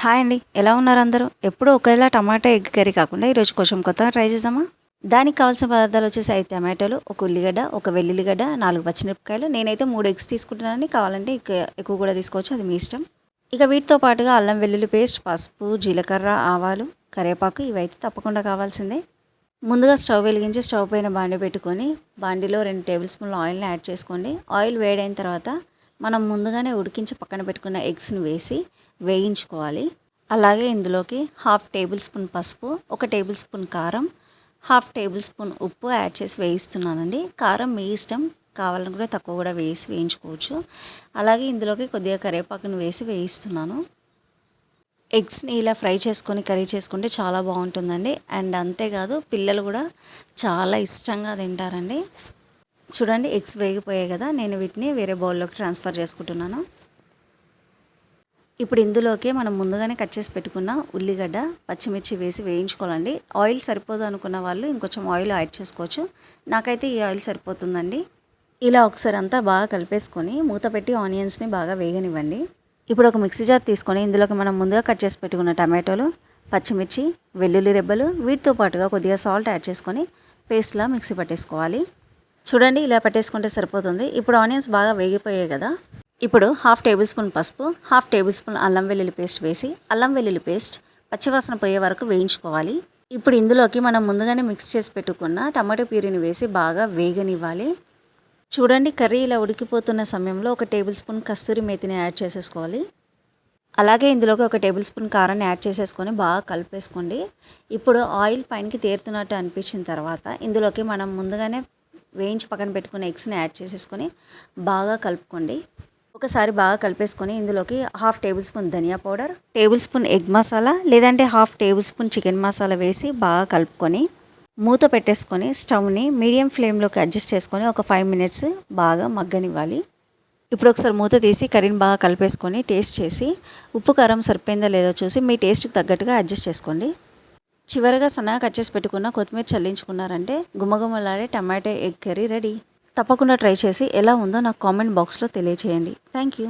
Hi అండి, ఎలా ఉన్నారు అందరూ? ఎప్పుడూ ఒకేలా టమాటా ఎగ్ కర్రీ కాకుండా ఈరోజు కొంచెం కొత్తగా ట్రై చేద్దామా? దానికి కావాల్సిన పదార్థాలు వచ్చేసి 5 టమాటాలు, ఒక ఉల్లిగడ్డ, ఒక వెల్లుల్లిగడ్డ, 4 పచ్చిమిరపకాయలు. నేనైతే 3 ఎగ్స్ తీసుకుంటున్నానని, కావాలంటే ఎక్కువ కూడా తీసుకోవచ్చు, అది మీ ఇష్టం. ఇక వీటితో పాటుగా అల్లం వెల్లుల్లి పేస్ట్, పసుపు, జీలకర్ర, ఆవాలు, కరివేపాకు ఇవైతే తప్పకుండా కావాల్సిందే. ముందుగా స్టవ్ వెలిగించి స్టవ్ పైన బాండి పెట్టుకొని బాండిలో 2 టేబుల్ స్పూన్ల ఆయిల్ని యాడ్ చేసుకోండి. ఆయిల్ వేడైన తర్వాత మనం ముందుగానే ఉడికించి పక్కన పెట్టుకున్న ఎగ్స్ని వేసి వేయించుకోవాలి. అలాగే ఇందులోకి 1/2 టేబుల్ స్పూన్ పసుపు, 1 టేబుల్ స్పూన్ కారం, 1/2 టేబుల్ స్పూన్ ఉప్పు యాడ్ చేసి వేయిస్తున్నానండి. కారం మీ ఇష్టం, కావాలని కూడా తక్కువ కూడా వేసి వేయించుకోవచ్చు. అలాగే ఇందులోకి కొద్దిగా కరివేపాకును వేసి వేయిస్తున్నాను. ఎగ్స్ని ఇలా ఫ్రై చేసుకొని కర్రీ చేసుకుంటే చాలా బాగుంటుందండి. అండ్ అంతేకాదు పిల్లలు కూడా చాలా ఇష్టంగా తింటారండి. చూడండి, ఎగ్స్ వేగిపోయాయి కదా, నేను వీటిని వేరే బౌల్లోకి ట్రాన్స్ఫర్ చేసుకుంటున్నాను. ఇప్పుడు ఇందులోకి మనం ముందుగానే కట్ చేసి పెట్టుకున్న ఉల్లిగడ్డ, పచ్చిమిర్చి వేసి వేయించుకోవాలండి. ఆయిల్ సరిపోదు అనుకున్న వాళ్ళు ఇంకొంచెం ఆయిల్ యాడ్ చేసుకోవచ్చు. నాకైతే ఈ ఆయిల్ సరిపోతుందండి. ఇలా ఒకసారి అంతా బాగా కలిపేసుకొని మూత పెట్టి ఆనియన్స్ని బాగా వేగనివ్వండి. ఇప్పుడు ఒక మిక్సీ జార్ తీసుకొని ఇందులోకి మనం ముందుగా కట్ చేసి పెట్టుకున్న టమాటోలు, పచ్చిమిర్చి, వెల్లుల్లి రెబ్బలు, వీటితో పాటుగా కొద్దిగా సాల్ట్ యాడ్ చేసుకొని పేస్ట్లా మిక్సీ పట్టేసుకోవాలి. చూడండి, ఇలా పట్టేసుకుంటే సరిపోతుంది. ఇప్పుడు ఆనియన్స్ బాగా వేగిపోయాయి కదా, ఇప్పుడు 1/2 టేబుల్ స్పూన్ పసుపు, 1/2 టేబుల్ స్పూన్ అల్లం వెల్లుల్లి పేస్ట్ వేసి అల్లం వెల్లుల్లి పేస్ట్ పచ్చివాసన పోయే వరకు వేయించుకోవాలి. ఇప్పుడు ఇందులోకి మనం ముందుగానే మిక్స్ చేసి పెట్టుకున్న టమాటో ప్యూరీని వేసి బాగా వేగనివ్వాలి. చూడండి, కర్రీ ఇలా ఉడికిపోతున్న సమయంలో 1 టేబుల్ స్పూన్ కస్తూరి మేతిని యాడ్ చేసేసుకోవాలి. అలాగే ఇందులోకి 1 టేబుల్ స్పూన్ కారాన్ని యాడ్ చేసేసుకొని బాగా కలిపేసుకోండి. ఇప్పుడు ఆయిల్ పైనకి తేరుతున్నట్టు అనిపించిన తర్వాత ఇందులోకి మనం ముందుగానే వేయించి పక్కన పెట్టుకున్న ఎగ్స్ని యాడ్ చేసేసుకొని బాగా కలుపుకోండి. ఒకసారి బాగా కలిపేసుకొని ఇందులోకి 1/2 టేబుల్ స్పూన్ ధనియా powder, tablespoon egg masala లేదంటే 1/2 టేబుల్ స్పూన్ చికెన్ మసాలా వేసి బాగా కలుపుకొని మూత పెట్టేసుకొని స్టవ్ని మీడియం ఫ్లేమ్లోకి అడ్జస్ట్ చేసుకొని ఒక 5 మినిట్స్ బాగా మగ్గనివ్వాలి. ఇప్పుడు ఒకసారి మూత తీసి కర్రీని బాగా కలిపేసుకొని టేస్ట్ చేసి ఉప్పు కారం సరిపోయిందో లేదో చూసి మీ టేస్ట్కి తగ్గట్టుగా అడ్జస్ట్ చేసుకోండి. చివరగా సన్నగా కట్ చేసి పెట్టుకున్న కొత్తిమీర చల్లించుకున్నారంటే గుమగుమలాడే టమాటో ఎగ్ కర్రీ రెడీ. తప్పకుండా ట్రై చేసి ఎలా ఉందో నాకు కామెంట్ బాక్స్లో తెలియచేయండి. Thank you.